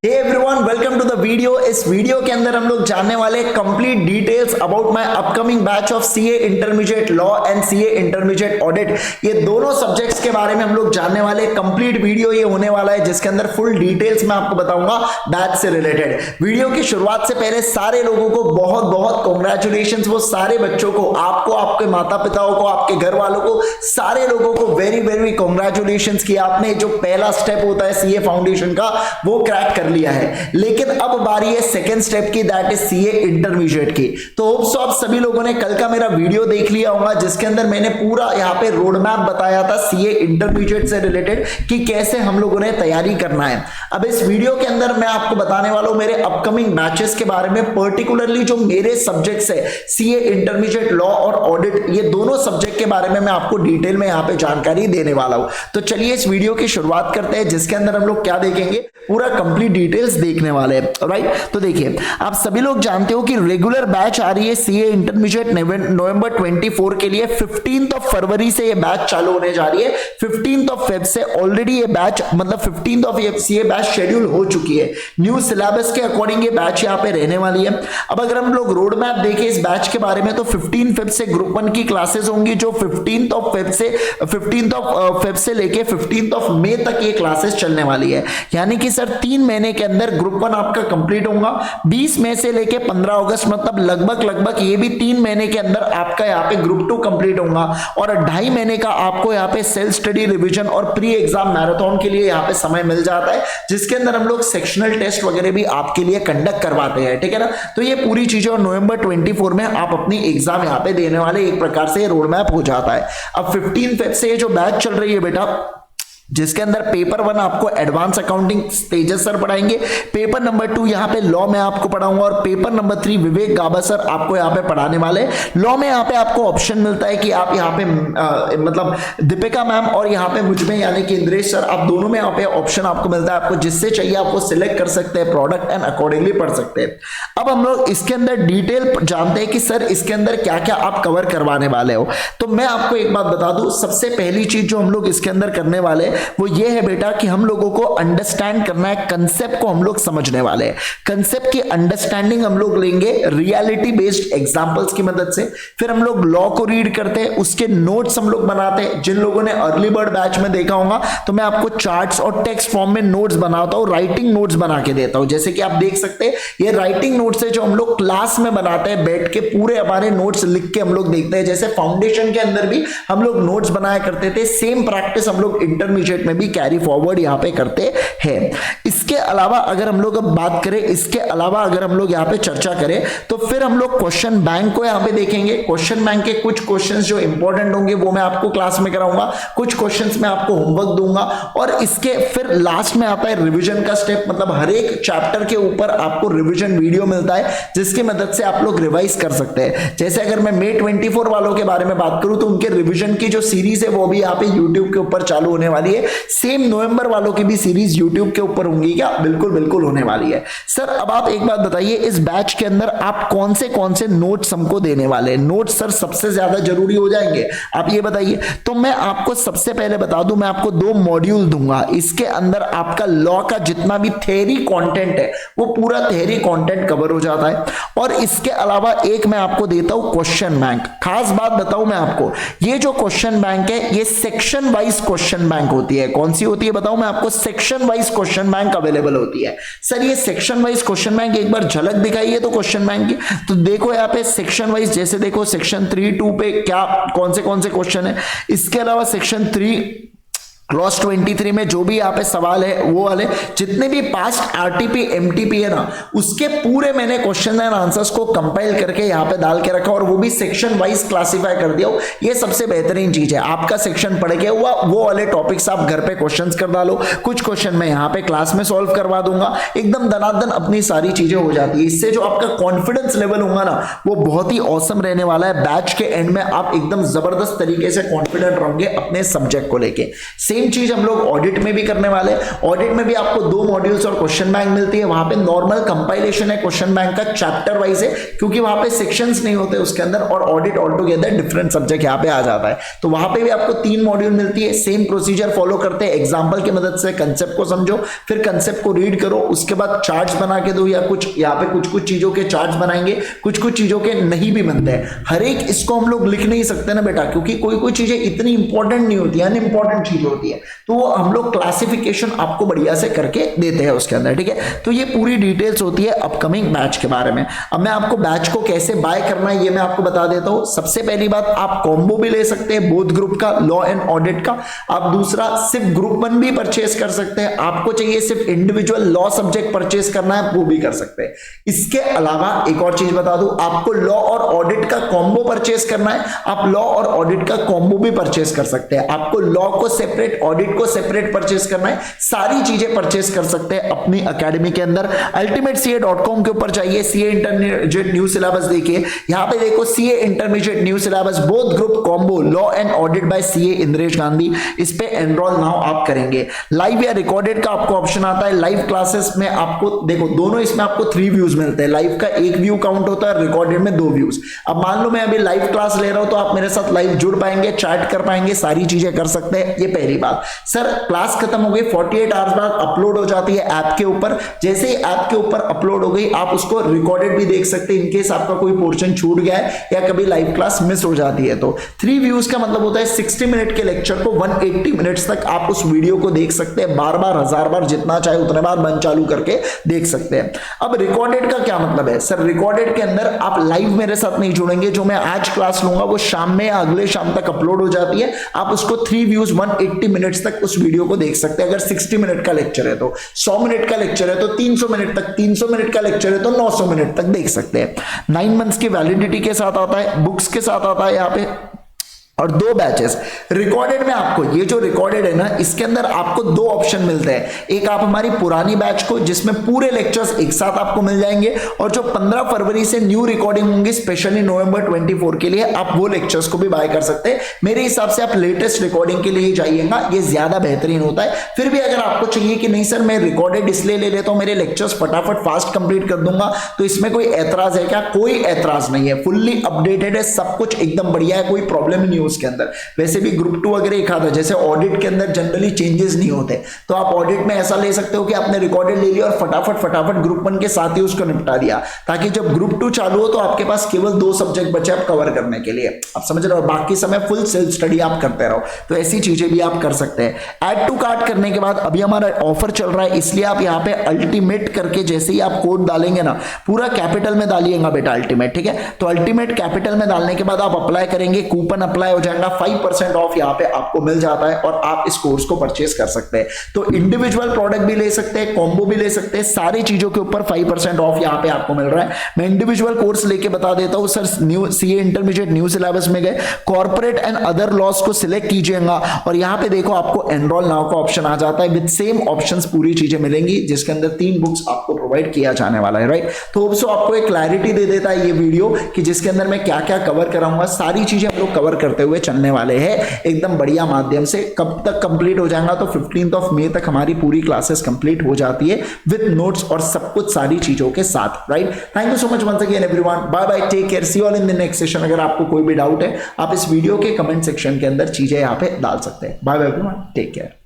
Hey everyone, welcome to the video. इस video के अंदर हम लोग जानने वाले complete details about my upcoming batch of CA intermediate law and CA intermediate audit. ये दोनों सब्जेक्ट्स के बारे में हम लोग जानने वाले। कंप्लीट वीडियो ये होने वाला है जिसके अंदर फुल डिटेल्स मैं आपको बताऊंगा बैच से रिलेटेड। वीडियो की शुरुआत से पहले सारे लोगों को बहुत बहुत कॉन्ग्रेचुलेशंस। वो सारे बच्चों को, आपको, आपके माता पिताओं को, आपके घर वालों को, सारे लोगों को वेरी वेरी कॉन्ग्रेचुलेशंस कि आपने जो पहला स्टेप होता है सीए फाउंडेशन का वो क्रैक कर लिया है। लेकिन अब बारी है सेकंड स्टेप की, दैट इज सीए इंटरमीडिएट की। तो होप सो आप सभी लोगों ने कल का मेरा वीडियो देख लिया होगा जिसके अंदर मैंने पूरा यहाँ पे रोड मैप बताया था सीए इंटरमीडिएट से रिलेटेड कि कैसे हम लोगों ने तैयारी करना है। अब इस वीडियो के अंदर मैं आपको बताने वाला हूं मेरे अपकमिंग बैचेस के बारे में, पर्टिकुलरली जो मेरे सब्जेक्ट्स है सीए इंटरमीडिएट लॉ और ऑडिट, ये दोनों सब्जेक्ट के बारे में मैं आपको डिटेल में यहाँ पे जानकारी देने वाला हूं। तो चलिए इस वीडियो की शुरुआत करते हैं जिसके अंदर हम लोग क्या देखेंगे, पूरा कंप्लीट डिटेल्स देखने वाले हैं। राइट, तो देखिए आप सभी लोग जानते हो कि रेगुलर बैच आ रही है सीए इंटरमीडिएट नवंबर 24 के लिए। 15 फरवरी से ये बैच चालू होने जा रही है। 15 फेब से ऑलरेडी ये बैच, मतलब 15 सीए बैच शेड्यूल हो चुकी है। न्यू सिलेबस के अकॉर्डिंग ये बैच यहाँ पे रहने वाली है। अब अगर हम लोग रोड मैप देखें इस बैच के बारे में तो 15 फेब से ग्रुप 1 की क्लासेस होंगी जो 15 फेब से लेके 15 मई तक ये क्लासेस चलने वाली है। यानी कि सर 3 महीने के अंदर ग्रुप 1 आपका कंप्लीट होगा। 20 मई से लेके 15 अगस्त, मतलब लगभग ये भी 3 महीने के अंदर आपका यहाँ पे ग्रुप 2 कंप्लीट होगा। और 2.5 महीने का आपको यहाँ पे सेल्फ स्टडी, रिवीजन और प्री एग्जाम मैराथन के लिए यहाँ पे समय मिल जाता है जिसके अंदर हम लोग सेक्शनल टेस्ट वगैरह भी आपके लिए कंडक्ट करवाते हैं। ठीक है ना, तो ये पूरी चीजें और नवंबर 24 में आप अपनी एग्जाम यहाँ पे देने वाले, एक प्रकार से रोड मैप हो जाता है। अब 15 फेब से ये जो बैच चल रही है बेटा, जिसके अंदर पेपर 1 आपको एडवांस अकाउंटिंग तेजस सर पढ़ाएंगे, पेपर नंबर 2 यहाँ पे लॉ में आपको पढ़ाऊंगा और पेपर नंबर 3 विवेक गाबा सर आपको यहाँ पे पढ़ाने वाले। लॉ में यहाँ पे आपको ऑप्शन मिलता है कि आप यहाँ पे मतलब दीपिका मैम और यहाँ पे मुझ में यानी कि इंद्रेश सर, आप दोनों में यहाँ पे ऑप्शन आपको मिलता है। आपको जिससे चाहिए आपको सिलेक्ट कर सकते हैं प्रोडक्ट एंड अकॉर्डिंगली पढ़ सकते हैं। अब हम लोग इसके अंदर डिटेल जानते हैं कि सर इसके अंदर क्या क्या आप कवर करवाने वाले हो। तो मैं आपको एक बात बता दूं, सबसे पहली चीज जो हम लोग इसके अंदर करने वाले वो ये है बेटा कि हम लोगों को अंडरस्टैंड करना है, कंसेप्ट को हम लोग समझने वाले हैं। कंसेप्ट की अंडरस्टैंडिंग हम लोग लेंगे रियलिटी बेस्ड एग्जांपल्स की मदद से। फिर हम लोग लॉ को रीड करते हैं, उसके नोट्स हम लोग बनाते हैं। जिन लोगों ने अर्ली बर्ड बैच में देखा होगा तो मैं आपको चार्ट्स और टेक्स्ट फॉर्म में नोट्स बनाता हूं, राइटिंग नोट्स बना के देता हूं। जैसे कि आप देख सकते हैं ये राइटिंग नोट्स है जो हम लोग क्लास में बनाते हैं, बैठ के पूरे हमारे नोट्स लिख के हम लोग देखते हैं। जैसे फाउंडेशन के अंदर भी हम लोग नोट्स बनाया करते थे, सेम प्रैक्टिस हम लोग इंटरमीडिएट में भी कैरी फॉरवर्ड यहां पे करते हैं। इसके अलावा अगर हम लोग अब बात करें, इसके अलावा अगर हम लोग यहां पे चर्चा करें तो फिर हम लोग क्वेश्चन बैंक को यहां पे देखेंगे। क्वेश्चन बैंक के कुछ क्वेश्चंस जो इंपॉर्टेंट होंगे वो मैं आपको क्लास में कराऊंगा, कुछ क्वेश्चंस मैं आपको होमवर्क दूंगा। और इसके फिर लास्ट में आता है रिवीजन का स्टेप, मतलब हर एक चैप्टर के ऊपर आपको रिवीजन वीडियो मिलता है जिसकी मदद से आप लोग रिवाइज कर सकते हैं। जैसे अगर मैं May 24 वालों के बारे में बात करूं तो उनके रिवीजन की जो सीरीज है वो भी यहाँ पे यूट्यूब के ऊपर चालू होने वाली है। सेम नवंबर वालों की भी सीरीज यूट्यूब के ऊपर होंगी क्या? बिल्कुल बिल्कुल होने वाली है। सर अब आप एक बात बताइए, इस बैच के अंदर आप कौन से नोट्स हमको देने वाले हैं? नोट्स सर सबसे ज्यादा जरूरी हो जाएंगे, आप ये बताइए। तो मैं आपको सबसे पहले बता दूं, मैं आपको 2 मॉड्यूल दूंगा। इसके अंदर आपका लॉ का जितना भी थ्योरी कंटेंट है वो पूरा थ्योरी कंटेंट कवर हो जाता है। और इसके अलावा एक मैं आपको देता हूं क्वेश्चन बैंक। खास बात बताऊं मैं आपको, ये जो क्वेश्चन बैंक है ये सेक्शन वाइज क्वेश्चन बैंक होती है। कौन सी होती है बताऊं मैं आपको? Section wise question bank available होती है। सर ये सेक्शन वाइज क्वेश्चन बैंक एक बार झलक दिखाइए तो क्वेश्चन बैंक की। तो देखो यहाँ पे सेक्शन वाइज, जैसे देखो सेक्शन 3(2) पे क्या कौन से क्वेश्चन है। इसके अलावा सेक्शन 3 क्लॉज 23 में जो भी यहाँ पे सवाल है वो वाले जितने भी पास्ट आरटीपी एमटीपी है ना, उसके पूरे मैंने क्वेश्चन एंड आंसर्स को कंपाइल करके यहाँ पे डाल के रखा और वो भी सेक्शन वाइज क्लासिफाई कर दिया। ये सबसे बेहतरीन चीज है, आपका सेक्शन पढ़ के हुआ वो वाले टॉपिक्स आप घर पे क्वेश्चंस कर डालो। कुछ क्वेश्चन मैं यहाँ पे क्लास में सॉल्व करवा दूंगा, एकदम दनादन अपनी सारी चीजें हो जाती है। इससे जो आपका कॉन्फिडेंस लेवल होगा ना वो बहुत ही औसम रहने वाला है। बैच के एंड में आप एकदम जबरदस्त तरीके से कॉन्फिडेंट रहोगे अपने सब्जेक्ट को लेके। सेम चीज हम लोग ऑडिट में भी करने वाले हैं। ऑडिट में भी आपको 2 मॉड्यूल्स और क्वेश्चन बैंक मिलती है। वहां पे नॉर्मल कंपाइलेशन है क्वेश्चन बैंक का, चैप्टर वाइज है, क्योंकि वहां पे सेक्शंस नहीं होते उसके अंदर, और audit all together different subject यहाँ पे आ जाता है। तो वहां पे भी आपको 3 मॉड्यूल मिलती है। सेम प्रोसीजर फॉलो करते हैं, एग्जाम्पल की मदद से कंसेप्ट को समझो, फिर कंसेप्ट को रीड करो, उसके बाद चार्ट्स बना के दो, या कुछ यहाँ पे कुछ चीजों के चार्ट्स बनाएंगे, कुछ चीजों के नहीं भी बनते हैं। हर एक इसको हम लोग लिख नहीं सकते ना बेटा, क्योंकि कोई चीजें इतनी इंपॉर्टेंट नहीं होती, अनइंपॉर्टेंट चीज होती है, तो वो हम लोग क्लासिफिकेशन आपको बढ़िया से करके देते हैं उसके अंदर, ठीक है। तो ये पूरी डिटेल्स होती है अपकमिंग बैच के बारे में। अब मैं आपको बैच को कैसे बाय करना है ये मैं आपको बता देता हूं। सबसे पहली बात, आप कॉम्बो भी ले सकते हैं बोथ ग्रुप का, लॉ एंड ऑडिट का। आप दूसरा सिर्फ ग्रुप 1 भी परचेस कर सकते हैं। आपको चाहिए सिर्फ इंडिविजुअल लॉ सब्जेक्ट परचेस करना है, वो भी कर सकते हैं। इसके अलावा एक और चीज बता दूं, आपको लॉ और ऑडिट का कॉम्बो परचेस करना है, आप लॉ और ऑडिट का कॉम्बो भी परचेस कर सकते हैं। आपको लॉ को सेपरेट, ऑडिट को सेपरेट परचेस करना है, सारी चीजें परचेस कर सकते हैं अपनी एकेडमी के अंदर। ultimateca.com के ऊपर जाइए, सीए इंटरमीडिएट न्यू सिलेबस देखिए, यहां पे देखो CA intermediate new syllabus both group combo law and audit bye CA Indresh Gandhi, इस पे एनरोल नाउ आप करेंगे। लाइव या रिकॉर्डेड का आपको ऑप्शन आता है। लाइव क्लासेस में आपको देखो दोनों, इसमें आपको 3 व्यूज मिलते हैं। लाइव का 1 व्यू काउंट होता है, रिकॉर्डेड में 2 व्यूज। अब मान लो मैं अभी लाइव क्लास ले रहा हूं, तो आप मेरे साथ लाइव जुड़ पाएंगे, चैट कर पाएंगे, सारी चीजें कर सकते हैं। ये पहली बात। सर क्लास खत्म हो गई, 48 आवर्स बाद अपलोड हो जाती है ऐप के ऊपर। जैसे ही ऐप के ऊपर अपलोड हो गई, आप उसको रिकॉर्डेड भी देख सकते हैं, इनकेस आपका कोई पोर्शन छूट गया है या कभी लाइव क्लास मिस हो जाती है तो। 3 व्यूज का मतलब होता है 60 मिनट के लेक्चर को 180 मिनट्स तक आप उस वीडियो को देख सकते हैं, बार बार, 1000 बार, जितना चाहे उतने बार बंद चालू करके देख सकते हैं। अब रिकॉर्डेड का क्या मतलब है? सर रिकॉर्डेड के अंदर आप लाइव मेरे साथ नहीं जुड़ेंगे, जो मैं आज क्लास लूंगा वो शाम में या अगले शाम तक अपलोड हो जाती है। आप उसको 3 व्यूज 180 मिनट्स तक उस वीडियो को देख सकते हैं। अगर 60 मिनट का लेक्चर है तो, 100 मिनट का लेक्चर है तो 300 मिनट तक, 300 मिनट का लेक्चर है तो 900 मिनट तक देख सकते हैं। 9 मंथ्स की वैलिडिटी के साथ आता है, बुक्स के साथ आता है यहाँ पे, और 2 बैचेस। रिकॉर्डेड में आपको ये जो रिकॉर्डेड है ना, इसके अंदर आपको 2 ऑप्शन मिलते हैं। एक आप हमारी पुरानी बैच को, जिसमें पूरे लेक्चर्स एक साथ आपको मिल जाएंगे, और जो 15 फरवरी से न्यू रिकॉर्डिंग होंगी स्पेशली नवंबर 24 के लिए, आप वो लेक्चर्स को भी बाय कर सकते हैं। मेरे हिसाब से आप लेटेस्ट रिकॉर्डिंग के लिए जाइएगा, ये ज्यादा बेहतरीन होता है। फिर भी अगर आपको चाहिए कि नहीं सर मैं रिकॉर्डेड इसलिए ले लेता हूं, मेरे लेक्चर्स फटाफट फास्ट कंप्लीट कर दूंगा, तो इसमें कोई ऐतराज है क्या? कोई ऐतराज नहीं है, फुल्ली अपडेटेड है, सब कुछ एकदम बढ़िया है, कोई प्रॉब्लम नहीं है उसके अंदर। वैसे भी ग्रुप 2 अगर एक आता है, जैसे ऑडिट के अंदर जनरली चेंजेस नहीं होते, तो आप ऑडिट में ऐसा ले सकते हो कि आपने रिकॉर्डेड ले लिया और फटाफट ग्रुप 1 के साथ ही उसको निपटा दिया, ताकि जब ग्रुप 2 चालू हो तो आपके पास केवल 2 सब्जेक्ट बचे आप कवर करने के लिए। आप समझ रहे हो, बाकी समय फुल सेल्फ स्टडी आप करते रहो। तो ऐसी चीजें भी आप कर सकते हैं। ऐड टू कार्ट करने के बाद अभी हमारा ऑफर चल रहा है, इसलिए आप यहाँ पे अल्टीमेट करके जैसे ही आप कोड डालेंगे ना, पूरा कैपिटल में डालिएगा बेटा अल्टीमेट, ठीक है। तो अल्टीमेट कैपिटल में डालने के बाद आप अप्लाई करेंगे, कूपन अप्लाई हो जाएगा, 5% ऑफ यहाँ पे आपको मिल जाता है और आप इस कोर्स को परचेस कर सकते हैं। तो इंडिविजुअल प्रोडक्ट भी ले सकते हैं, कॉम्बो भी ले सकते हैं, सारी चीजों के ऊपर 5% ऑफ यहाँ पे आपको मिल रहा है। मैं इंडिविजुअल कोर्स लेके बता देता हूँ sir, new CA intermediate new syllabus में गए, कॉर्पोरेट एंड अदर लॉस को सिलेक्ट कीजिएगा और यहाँ पे देखो आपको एनरोल नाउ का ऑप्शन आ जाता है। विद सेम ऑप्शंस पूरी चीजें मिलेंगी, जिसके अंदर 3 बुक्स आपको प्रोवाइड किया जाने वाला है, राइट। तो होप सो आपको एक क्लैरिटी दे देता है ये वीडियो कि जिसके अंदर मैं क्या क्या कवर कराऊंगा, सारी चीजें हम लोग कवर करते हुए चलने वाले हैं एकदम बढ़िया माध्यम से। कब तक कंप्लीट हो जाएगा? तो 15 मई तक हमारी पूरी क्लासेस कंप्लीट हो जाती है विद नोट्स और सब कुछ सारी चीजों के साथ, right. Thank you so much once again everyone, bye bye, take care, see you all in the next session. अगर आपको कोई भी डाउट है आप इस वीडियो के कमेंट सेक्शन के अंदर चीजें यहाँ पे डाल सकते हैं। Bye bye everyone, take care.